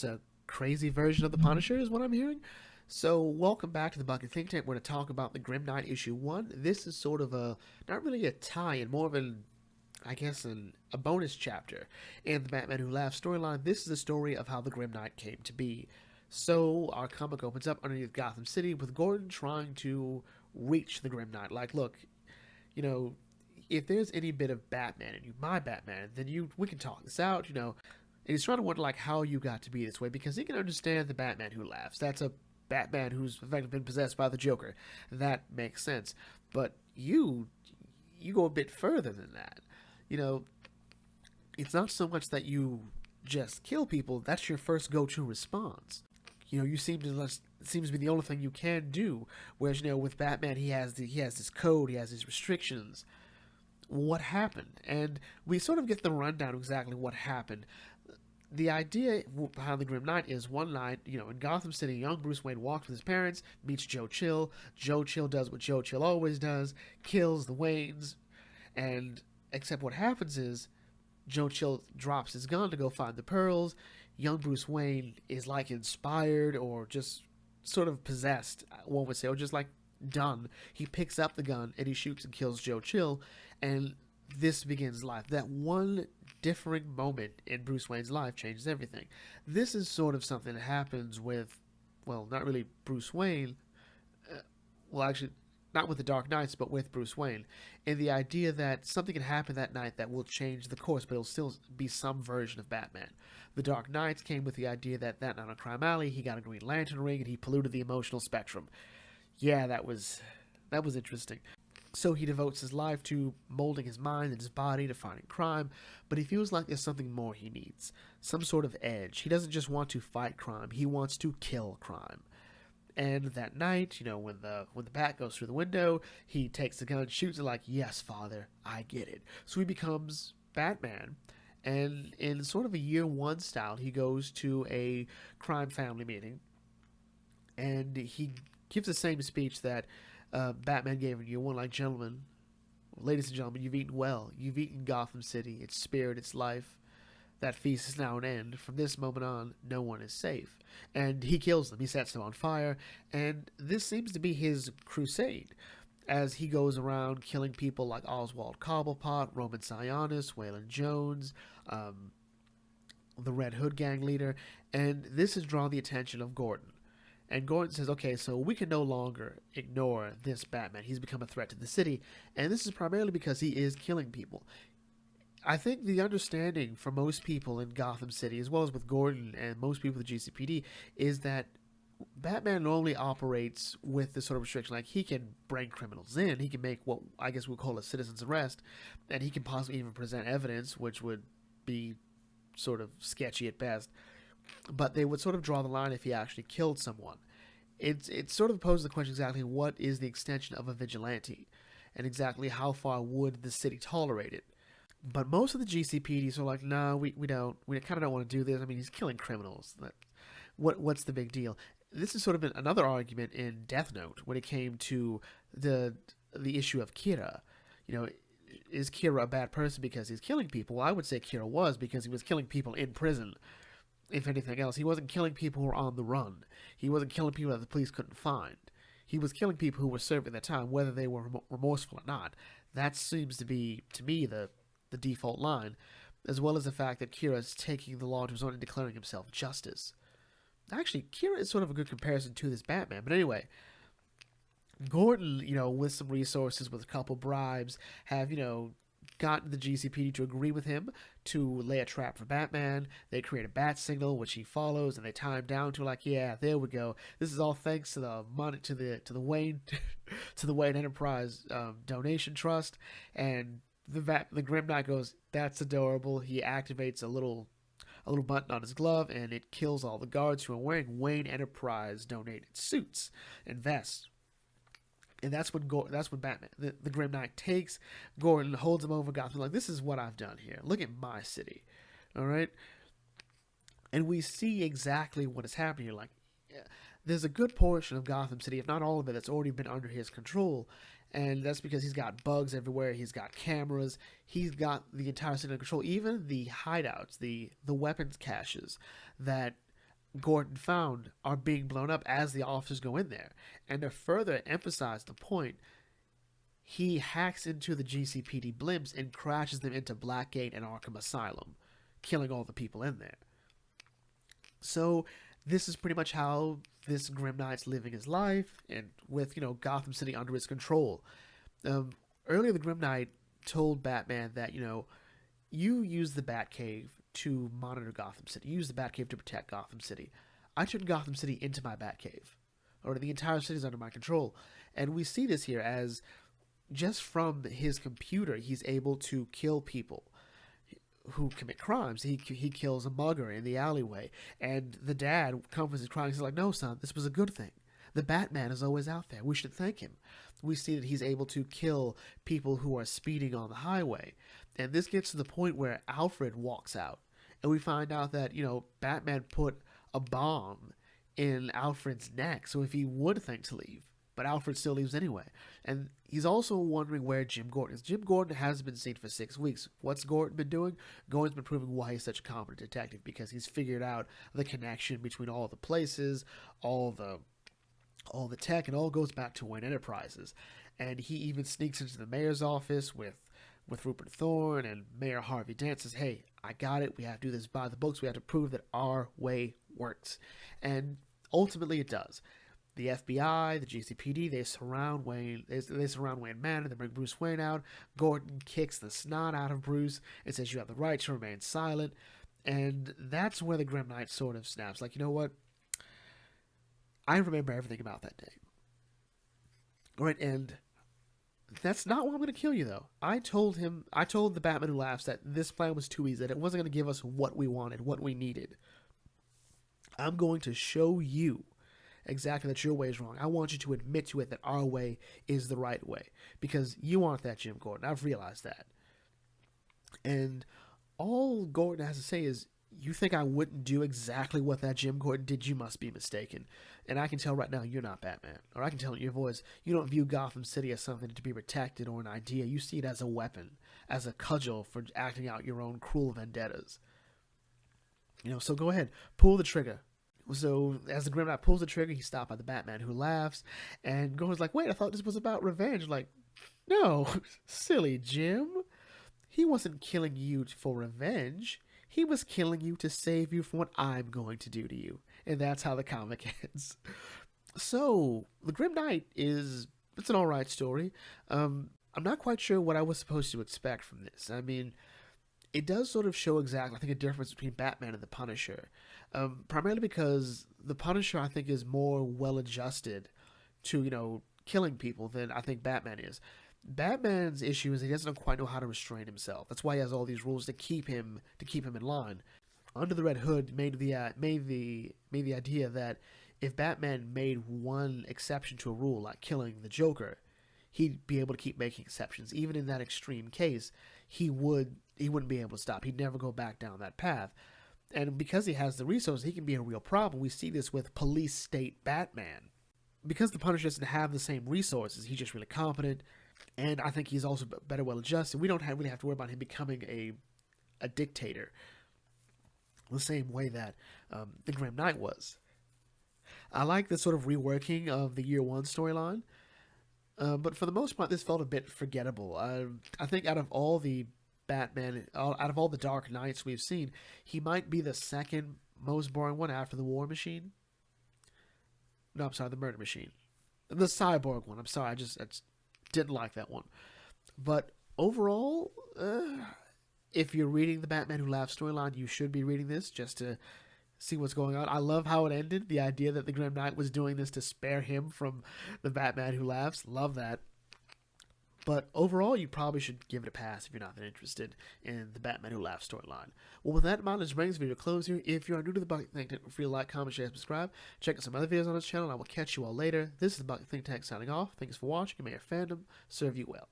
just a crazy version of the Punisher, is what I'm hearing. So, welcome back to the Bucket Think Tank. We're going to talk about the Grim Knight issue 1. This is sort of a, not really a tie in, more of an, I guess, a bonus chapter in the Batman Who Laughs storyline. This is the story of how the Grim Knight came to be. So, our comic opens up underneath Gotham City with Gordon trying to reach the Grim Knight. Like, look, you know, if there's any bit of Batman in you, my Batman, then we can talk this out, And he's trying to wonder like how you got to be this way because he can understand the Batman Who Laughs. That's a Batman who's effectively been possessed by the Joker. That makes sense. But you go a bit further than that. You know, it's not so much that you just kill people. That's your first go-to response. You seem to it seems to be the only thing you can do. Whereas with Batman, he has this code, he has his restrictions. What happened? And we sort of get the rundown of exactly what happened. The idea behind the Grim Knight is one night, in Gotham City, young Bruce Wayne walks with his parents, meets Joe Chill. Joe Chill does what Joe Chill always does, kills the Waynes, and except what happens is Joe Chill drops his gun to go find the pearls. Young Bruce Wayne is like inspired or just sort of possessed, one would say, or just like done. He picks up the gun and he shoots and kills Joe Chill, and this begins life. That one differing moment in Bruce Wayne's life changes everything. This is sort of something that happens with, well, not really Bruce Wayne. Well, actually, not with the Dark Knights, but with Bruce Wayne. And the idea that something can happen that night that will change the course, but it'll still be some version of Batman. The Dark Knights came with the idea that night on Crime Alley, he got a Green Lantern ring and he polluted the emotional spectrum. Yeah, that was interesting. So he devotes his life to molding his mind and his body to fighting crime, but he feels like there's something more he needs. Some sort of edge. He doesn't just want to fight crime, he wants to kill crime. And that night, when the bat goes through the window, he takes the gun, shoots it like, yes, father, I get it. So he becomes Batman. And in sort of a year one style, he goes to a crime family meeting, and he gives the same speech that Batman gave in year one, like, gentlemen, ladies and gentlemen, you've eaten well. You've eaten Gotham City, its spirit, its life. That feast is now an end. From this moment on, no one is safe. And he kills them. He sets them on fire. And this seems to be his crusade as he goes around killing people like Oswald Cobblepot, Roman Sionis, Waylon Jones, the Red Hood gang leader. And this has drawn the attention of Gordon. And Gordon says, okay, so we can no longer ignore this Batman. He's become a threat to the city. And this is primarily because he is killing people. I think the understanding for most people in Gotham City, as well as with Gordon and most people with the GCPD, is that Batman normally operates with this sort of restriction. Like, he can bring criminals in, he can make what I guess we'll call a citizen's arrest, and he can possibly even present evidence, which would be sort of sketchy at best. But they would sort of draw the line if he actually killed someone. It sort of poses the question exactly what is the extension of a vigilante, and exactly how far would the city tolerate it. But most of the GCPDs are like, no, we don't. We kind of don't want to do this. I mean, he's killing criminals. What's the big deal? This is sort of another argument in Death Note when it came to the issue of Kira. Is Kira a bad person because he's killing people? Well, I would say Kira was, because he was killing people in prison. If anything else, he wasn't killing people who were on the run. He wasn't killing people that the police couldn't find. He was killing people who were serving their time, whether they were remorseful or not. That seems to be, to me, the default line, as well as the fact that Kira is taking the law to his own and declaring himself justice. Actually, Kira is sort of a good comparison to this Batman. But anyway, Gordon, with some resources, with a couple bribes, have, gotten the GCPD to agree with him to lay a trap for Batman. They create a bat signal, which he follows, and they tie him down to, like, yeah, there we go. This is all thanks to the money, to the Wayne to the Wayne Enterprise donation trust. And the Grim Knight goes, that's adorable. He activates a little button on his glove, and it kills all the guards who are wearing Wayne Enterprise donated suits and vests. And that's when Batman, the Grim Knight, takes Gordon, holds him over Gotham, like, this is what I've done here. Look at my city, all right? And we see exactly what is happening here. Like, yeah, there's a good portion of Gotham City, if not all of it, that's already been under his control. And that's because he's got bugs everywhere. He's got cameras. He's got the entire city under control. Even the hideouts, the weapons caches that Gordon found are being blown up as the officers go in there. And to further emphasize the point, he hacks into the GCPD blimps and crashes them into Blackgate and Arkham Asylum, killing all the people in there. So this is pretty much how this Grim Knight's living his life, and with Gotham City under his control. Um, Earlier, the Grim Knight told Batman that you use the Batcave to monitor Gotham City. You use the Batcave to protect Gotham City. I turned Gotham City into my Batcave, or the entire city is under my control, and we see this here as just from his computer, he's able to kill people who commit crimes. He kills a mugger in the alleyway, and the dad comforts his crying. He's like, "No, son, this was a good thing. The Batman is always out there. We should thank him." We see that he's able to kill people who are speeding on the highway, and this gets to the point where Alfred walks out, and we find out that Batman put a bomb in Alfred's neck, so if he would think to leave. But Alfred still leaves anyway. And he's also wondering where Jim Gordon is. Jim Gordon hasn't been seen for 6 weeks. What's Gordon been doing? Gordon's been proving why he's such a competent detective, because he's figured out the connection between all the places, all the tech, and all goes back to Wayne Enterprises. And he even sneaks into the mayor's office with Rupert Thorne, and Mayor Harvey Dent says, "Hey, I got it. We have to do this by the books. We have to prove that our way works." And ultimately it does. The FBI, the GCPD, they surround Wayne. They surround Wayne Manor. They bring Bruce Wayne out. Gordon kicks the snot out of Bruce and says, "You have the right to remain silent." And that's where the Grim Knight sort of snaps. Like, you know what? I remember everything about that day. All right, and that's not why I'm going to kill you, though. I told the Batman Who Laughs that this plan was too easy, that it wasn't going to give us what we wanted, what we needed. I'm going to show you exactly that your way is wrong. I want you to admit to it that our way is the right way, because you aren't that Jim Gordon. I've realized that. And all Gordon has to say is, "You think I wouldn't do exactly what that Jim Gordon did? You must be mistaken. And I can tell right now you're not Batman. Or I can tell in your voice, you don't view Gotham City as something to be protected or an idea. You see it as a weapon, as a cudgel for acting out your own cruel vendettas. So go ahead, pull the trigger." So as the Grim Knight pulls the trigger, he's stopped by the Batman Who Laughs, and Gordon's like, "Wait, I thought this was about revenge." Like, no, silly Jim. He wasn't killing you for revenge. He was killing you to save you from what I'm going to do to you. And that's how the comic ends. So, The Grim Knight it's an alright story. I'm not quite sure what I was supposed to expect from this. I mean, it does sort of show exactly, I think, a difference between Batman and the Punisher. Primarily because the Punisher, I think, is more well-adjusted to, killing people than I think Batman is. Batman's issue is he doesn't quite know how to restrain himself. That's why he has all these rules to keep him in line. Under the Red Hood made the idea that if Batman made one exception to a rule, like killing the Joker, he'd be able to keep making exceptions. Even in that extreme case, he wouldn't be able to stop. He'd never go back down that path. And because he has the resources, he can be a real problem. We see this with police state Batman. Because the Punisher doesn't have the same resources, he's just really competent, and I think he's also better well-adjusted. We don't really have to worry about him becoming a dictator the same way that the Grim Knight was. I like the sort of reworking of the Year One storyline, but for the most part, this felt a bit forgettable. I think out of all the Dark Knights we've seen, he might be the second most boring one after the War Machine. No, I'm sorry, the Murder Machine. The Cyborg one. I'm sorry, I just didn't like that one. But overall, if you're reading the Batman Who Laughs storyline, you should be reading this just to see what's going on. I love how it ended. The idea that the Grim Knight was doing this to spare him from the Batman Who Laughs. Love that. But overall, you probably should give it a pass if you're not that interested in the Batman Who Laughs storyline. Well, with that in mind, this brings the video to close here. If you are new to the Bucket Think Tank, feel free to like, comment, share, and subscribe. Check out some other videos on this channel, and I will catch you all later. This is the Bucket Think Tank signing off. Thanks for watching, and may your fandom serve you well.